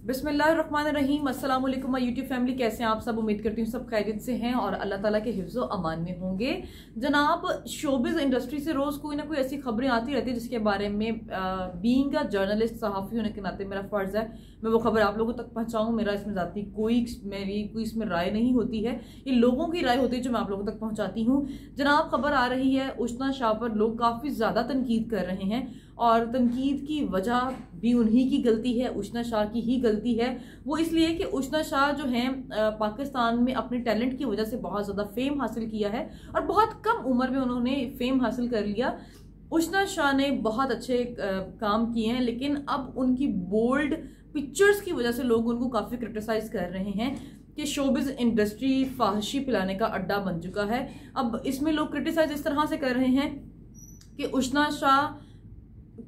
बिस्मिल्लाहिर्रहमानिर्रहीम। अस्सलाम वालेकुम माय यूट्यूब फैमिली, कैसे हैं आप सब। उम्मीद करती हूँ सब खैरियत से हैं और अल्लाह ताला के हिफ्ज़ व अमान में होंगे। जनाब, शोबिज़ इंडस्ट्री से रोज़ कोई ना कोई ऐसी खबरें आती रहती है जिसके बारे में बीइंग अ जर्नलिस्ट, सहाफ़ी होने के नाते मेरा फ़र्ज़ है मैं वो खबर आप लोगों तक पहुँचाऊँ। मेरा इसमें ज़ाती कोई इसमें राय नहीं होती है, ये लोगों की राय होती है जो मैं आप लोगों तक पहुँचाती हूँ। जनाब, खबर आ रही है उष्णा शाह पर लोग काफ़ी ज़्यादा तनकीद कर रहे हैं और तनकीद की वजह भी उन्हीं की गलती है, उष्णा शाह की ही गलती है। वो इसलिए कि उष्णा शाह जो हैं पाकिस्तान में अपने टैलेंट की वजह से बहुत ज़्यादा फेम हासिल किया है और बहुत कम उम्र में उन्होंने फेम हासिल कर लिया। उष्णा शाह ने बहुत अच्छे काम किए हैं, लेकिन अब उनकी बोल्ड पिक्चर्स की वजह से लोग उनको काफ़ी क्रिटिसाइज कर रहे हैं कि शोबिज़ इंडस्ट्री फाहशी पिलाने का अड्डा बन चुका है। अब इसमें लोग क्रिटिसाइज इस तरह से कर रहे हैं कि उष्णा शाह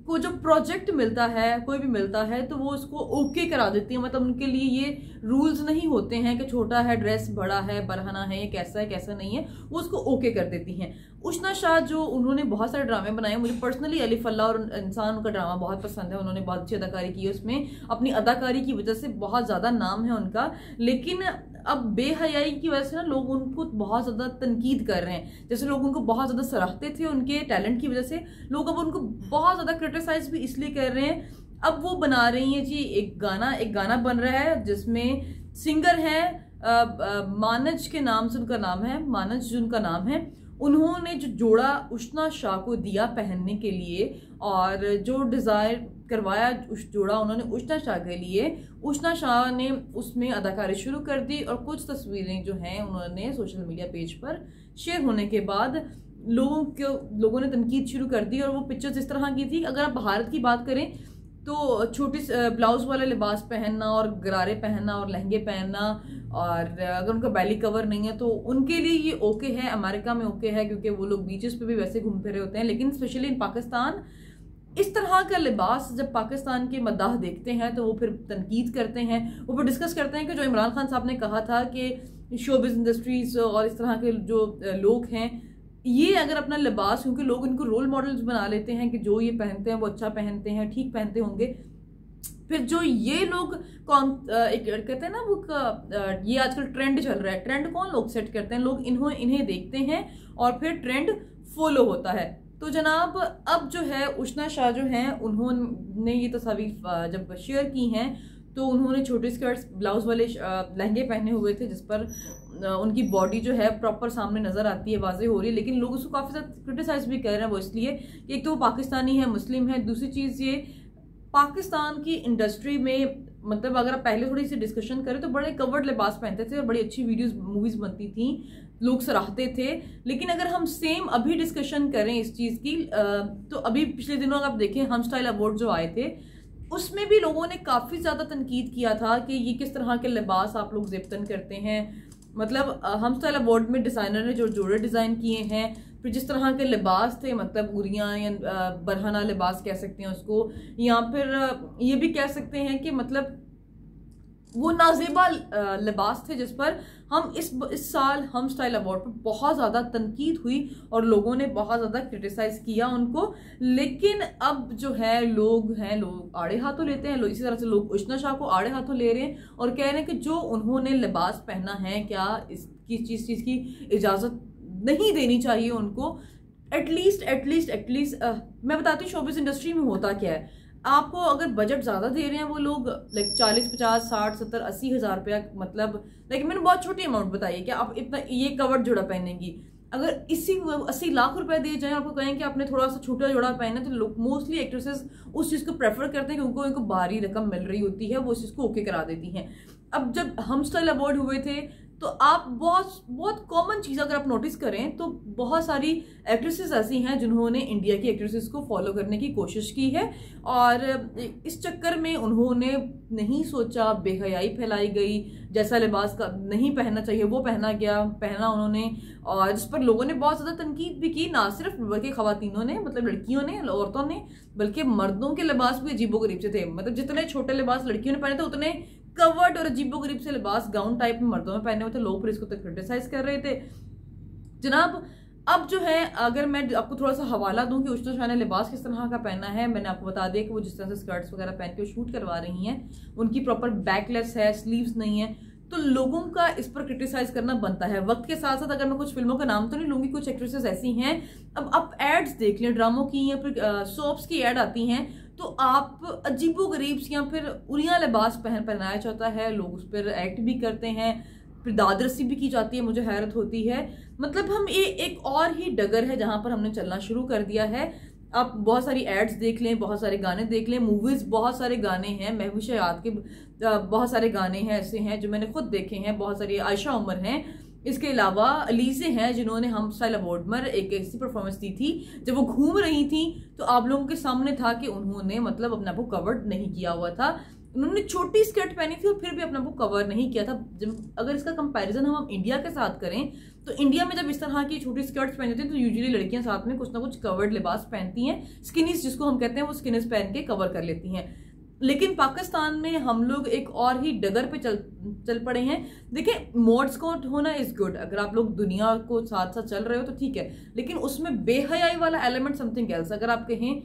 को जो प्रोजेक्ट मिलता है, कोई भी मिलता है, तो वो उसको ओके करा देती है। मतलब उनके लिए ये रूल्स नहीं होते हैं कि छोटा है ड्रेस, बड़ा है बरहना है, ये कैसा है कैसा नहीं है, वो उसको ओके कर देती हैं। उष्णा शाह जो उन्होंने बहुत सारे ड्रामे बनाए, मुझे पर्सनली अलिफ अल्लाह और इंसान का ड्रामा बहुत पसंद है। उन्होंने बहुत अच्छी अदाकारी की है, उसमें अपनी अदाकारी की वजह से बहुत ज़्यादा नाम है उनका। लेकिन अब बेहयाई की वजह से ना लोग उनको बहुत ज़्यादा तनकीद कर रहे हैं। जैसे लोग उनको बहुत ज़्यादा सराहते थे उनके टैलेंट की वजह से, लोग अब उनको बहुत ज़्यादा क्रिटिसाइज भी इसलिए कर रहे हैं। अब वो बना रही हैं जी एक गाना बन रहा है जिसमें सिंगर है मानज के नाम से, उनका नाम है मानज जो उनका नाम है। उन्होंने जो जोड़ा उष्णा शाह को दिया पहनने के लिए और जो डिज़ायर करवाया उस जोड़ा उन्होंने उष्णा शाह के लिए, उष्णा शाह ने उसमें अदाकारी शुरू कर दी और कुछ तस्वीरें जो हैं उन्होंने सोशल मीडिया पेज पर शेयर होने के बाद लोगों ने तनकीद शुरू कर दी। और वो पिक्चर्स इस तरह की थी, अगर आप भारत की बात करें तो छोटी ब्लाउज वाला लिबास पहनना और गरारे पहनना और लहंगे पहनना, और अगर उनका बैली कवर नहीं है तो उनके लिए ये ओके है। अमेरिका में ओके है क्योंकि वो लोग बीचेस पे भी वैसे घूम फिरे होते हैं। लेकिन स्पेशली इन पाकिस्तान इस तरह का लिबास जब पाकिस्तान के मद्दाह देखते हैं तो वो फिर तनकीद करते हैं, वो फिर डिस्कस करते हैं कि जो इमरान खान साहब ने कहा था कि शोबिज़ इंडस्ट्रीज और इस तरह के जो लोग हैं ये अगर अपना लिबास, क्योंकि लोग इनको रोल मॉडल्स बना लेते हैं कि जो ये पहनते हैं वो अच्छा पहनते हैं, ठीक पहनते होंगे, फिर जो ये लोग एक कहते हैं ना वो ये आजकल ट्रेंड चल रहा है, ट्रेंड कौन लोग सेट करते हैं, लोग इन्हें देखते हैं और फिर ट्रेंड फॉलो होता है। तो जनाब, अब जो है उष्णा शाह जो हैं उन्होंने ये तस्वीर जब शेयर की हैं तो उन्होंने छोटे स्कर्ट्स ब्लाउज वाले लहंगे पहने हुए थे जिस पर उनकी बॉडी जो है प्रॉपर सामने नज़र आती है, वाज़ेह हो रही है। लेकिन लोग उसको काफ़ी ज़्यादा क्रिटिसाइज भी कर रहे हैं। वो इसलिए कि एक तो वो पाकिस्तानी है, मुस्लिम है, दूसरी चीज़ ये पाकिस्तान की इंडस्ट्री में, मतलब अगर आप पहले थोड़ी सी डिस्कशन करें तो बड़े कवर्ड लिबास पहनते थे और बड़ी अच्छी मूवीज़ बनती थी, लोग सराहते थे। लेकिन अगर हम सेम अभी डिस्कशन करें इस चीज़ की तो अभी पिछले दिनों आप देखें हम स्टाइल अवार्ड जो आए थे उसमें भी लोगों ने काफ़ी ज़्यादा तनकीद किया था कि ये किस तरह के लिबास आप लोग ज़िब्तन करते हैं। मतलब हम स्टाइल अवार्ड में डिज़ाइनर ने जो जोड़े डिज़ाइन किए हैं, फिर जिस तरह के लिबास थे, मतलब उरियाँ या बरहना लिबास कह सकते हैं उसको, या फिर ये भी कह सकते हैं कि मतलब वो नाजेबा लिबास थे जिस पर हम इस साल हम स्टाइल अवार्ड पर बहुत ज़्यादा तनकीद हुई और लोगों ने बहुत ज़्यादा क्रिटिसाइज़ किया उनको। लेकिन अब जो है लोग आड़े हाथों लेते हैं, इसी तरह से लोग उष्णा शाह को आड़े हाथों ले रहे हैं और कह रहे हैं कि जो उन्होंने लिबास पहना है क्या इसकी चीज़ की इजाज़त नहीं देनी चाहिए उनको। एटलीस्ट मैं बताती हूँ शोबिज़ इंडस्ट्री में होता क्या है। आपको अगर बजट ज़्यादा दे रहे हैं वो लोग, लाइक 40, 50, 60, 70, 80 हज़ार रुपया, मतलब लाइक मैंने बहुत छोटी अमाउंट बताई है कि आप इतना ये कवर्ड जोड़ा पहनेंगी, अगर 80 लाख रुपए दिए जाए आपको कहें कि आपने थोड़ा सा छोटा जोड़ा पहना, तो लोग मोस्टली एक्ट्रेसेस उस चीज़ को प्रेफर करते हैं क्योंकि उनको भारी रकम मिल रही होती है, वो उस चीज़ को ओके करा देती हैं। अब जब हम स्टाइल अवार्ड हुए थे तो आप बहुत कॉमन चीज़ अगर आप नोटिस करें तो बहुत सारी एक्ट्रेसेस ऐसी हैं जिन्होंने इंडिया की एक्ट्रेसेस को फॉलो करने की कोशिश की है और इस चक्कर में उन्होंने नहीं सोचा, बेहयाई फैलाई गई, जैसा लिबास का नहीं पहनना चाहिए वो पहना उन्होंने, और जिस पर लोगों ने बहुत ज़्यादा तनकीद भी की, ना सिर्फ बल्कि ख़वातीनों ने, मतलब लड़कियों ने, औरतों ने, बल्कि मर्दों के लिबास भी अजीबोगरीब से थे। मतलब जितने छोटे लिबास लड़कियों ने पहने थे उतने कवर्ड और अजीबोगरीब से लिबास गाउन टाइप में मर्दों में पहने हुए थे। लोग फिर इसको तो क्रिटिसाइज कर रहे थे। जनाब, अब जो है अगर मैं आपको थोड़ा सा हवाला दूं कि उष्णा शाह ने लिबास किस तरह का पहना है, मैंने आपको बता दिया कि वो जिस तरह से स्कर्ट्स वगैरह पहन के शूट करवा रही हैं, उनकी प्रॉपर बैकलेस है, स्लीव्स नहीं है, तो लोगों का इस पर क्रिटिसाइज करना बनता है। वक्त के साथ साथ अगर मैं कुछ फिल्मों का नाम तो नहीं लूंगी, कुछ एक्ट्रेसेस ऐसी हैं, अब आप एड्स देख लें ड्रामों की या फिर सोप्स की एड आती हैं, तो आप अजीबोगरीब या फिर उरिया लिबास पहनाया जाता है, लोग उस पर एक्ट भी करते हैं, फिर दादरसी भी की जाती है। मुझे हैरत होती है, मतलब हम ये एक और ही डगर है जहां पर हमने चलना शुरू कर दिया है। आप बहुत सारी एड्स देख लें, बहुत सारे गाने देख लें, मूवीज बहुत सारे गाने हैं, महबूब याद के बहुत सारे गाने हैं ऐसे हैं जो मैंने खुद देखे हैं, बहुत सारी आयशा उमर हैं, इसके अलावा अलीज़े हैं जिन्होंने हम स्टाइल अवार्ड में एक ऐसी परफॉर्मेंस दी थी जब वो घूम रही थी, तो आप लोगों के सामने था कि उन्होंने मतलब अपने आप को कवर्ड नहीं किया हुआ था, उन्होंने छोटी स्कर्ट पहनी थी और फिर भी अपने आप को कवर नहीं किया था। जब अगर इसका कंपैरिजन हम इंडिया के साथ करें, तो इंडिया में जब इस तरह की छोटी स्कर्ट्स पहनती हैं तो यूजुअली लड़कियां साथ में कुछ ना कुछ कवर्ड लिबास पहनती हैं, स्किनीज जिसको हम कहते हैं, वो स्किनीज पहन के कवर कर लेती हैं। लेकिन पाकिस्तान में हम लोग एक और ही डगर पे चल पड़े हैं। देखिए, मोड्स को होना इज गुड, अगर आप लोग दुनिया को साथ साथ चल रहे हो तो ठीक है, लेकिन उसमें बेहयाई वाला एलिमेंट समथिंग एल्स। अगर आप कहें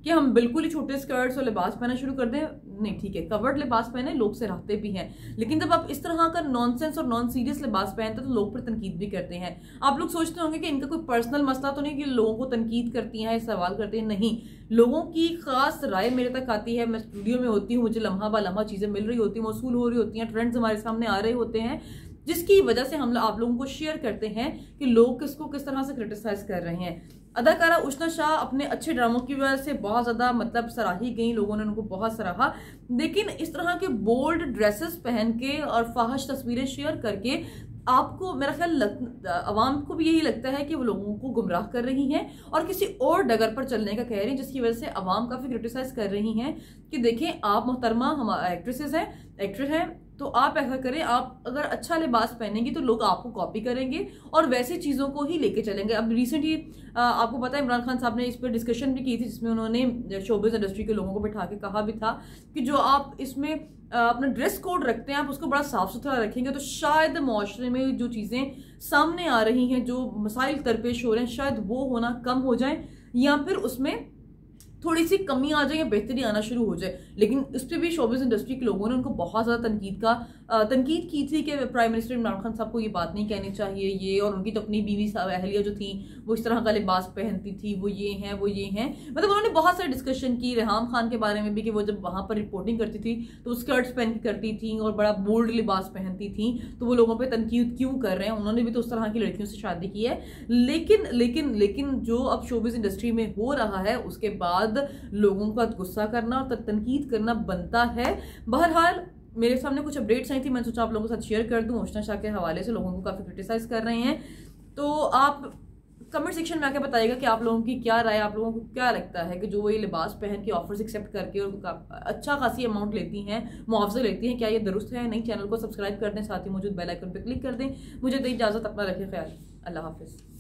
कि हम बिल्कुल ही छोटे स्कर्ट्स और लिबास पहना शुरू कर दें, नहीं ठीक है, कवर्ड लिबास पहने लोग से रहते भी हैं, लेकिन जब आप इस तरह का नॉनसेंस और नॉन सीरियस लिबास पहनते हैं तो लोग फिर तनकीद भी करते हैं। आप लोग सोचते होंगे कि इनका कोई पर्सनल मसला तो नहीं कि लोगों को तनकीद करती हैं, सवाल करते हैं, नहीं, लोगों की खास राय मेरे तक आती है, मैं स्टूडियो में होती हूँ, मुझे लम्हा बा लम्हा चीजें मिल रही होती हैं, मौसूल हो रही होती हैं, ट्रेंड्स हमारे सामने आ रहे होते हैं, जिसकी वजह से हम आप लोगों को शेयर करते हैं कि लोग किसको किस तरह से क्रिटिसाइज कर रहे हैं। अदाकारा उष्णा शाह अपने अच्छे ड्रामों की वजह से बहुत ज्यादा मतलब सराही गई, लोगों ने उनको बहुत सराहा, लेकिन इस तरह के बोल्ड ड्रेसेस पहन के और फाहिश तस्वीरें शेयर करके आपको, मेरा ख्याल अवाम को भी यही लगता है कि वो लोगों को गुमराह कर रही हैं और किसी और डगर पर चलने का कह रही हैं, जिसकी वजह से अवाम काफी क्रिटिसाइज कर रही हैं कि देखें आप मोहतरमा हमारा एक्ट्रेसेस हैं, एक्टर हैं, तो आप ऐसा करें, आप अगर अच्छा लिबास पहनेंगे तो लोग आपको कॉपी करेंगे और वैसी चीज़ों को ही लेके चलेंगे। अब रिसेंटली आपको पता है इमरान खान साहब ने इस पर डिस्कशन भी की थी, जिसमें उन्होंने शोबिज़ इंडस्ट्री के लोगों को बिठा के कहा भी था कि जो आप इसमें अपना ड्रेस कोड रखते हैं, आप उसको बड़ा साफ सुथरा रखेंगे तो शायद माशरे में जो चीज़ें सामने आ रही हैं, जो मसाइल दरपेश हो रहे हैं, शायद वो होना कम हो जाए या फिर उसमें थोड़ी सी कमी आ जाए या बेहतरी आना शुरू हो जाए। लेकिन इस पर भी शोबिज़ इंडस्ट्री के लोगों ने उनको बहुत ज़्यादा तनकीद की थी कि प्राइम मिनिस्टर इमरान खान साहब को ये बात नहीं कहनी चाहिए, ये, और उनकी तो अपनी बीवी साहब अहलिया जो थी वो इस तरह का लिबास पहनती थी, वो ये हैं वो ये हैं, मतलब उन्होंने बहुत सारी डिस्कशन की रेहाम खान के बारे में भी कि वो जब वहाँ पर रिपोर्टिंग करती थी तो वो स्कर्ट्स पहन के करती थी और बड़ा बोल्ड लिबास पहनती थी, तो वो लोगों पर तनकीद क्यों कर रहे हैं, उन्होंने भी तो उस तरह की लड़कियों से शादी की है। लेकिन लेकिन लेकिन जो अब शोबिज़ इंडस्ट्री में हो रहा है उसके बाद लोगों का गुस्सा करना और तनकीद करना बनता है। बहरहाल मेरे सामने कुछ अपडेट्स आई थी, मैंने सोचा आप लोगों के साथ शेयर कर दूं। उष्णा शाह के हवाले से लोगों को काफ़ी क्रिटिसाइज कर रहे हैं, तो आप कमेंट सेक्शन में आके बताइएगा कि आप लोगों की क्या राय, आप लोगों को क्या लगता है कि जो वो ये लिबास पहन के ऑफर्स एक्सेप्ट करके और अच्छा खासी अमाउंट लेती हैं, मुआवजा लेती हैं, क्या ये दुरुस्त है? नहीं, चैनल को सब्सक्राइब कर दें, साथ ही मौजूद बेल आइकन पर क्लिक कर दें। मुझे दें इजाज़त, अपना रखें ख्याल, अल्लाह हाफिज़।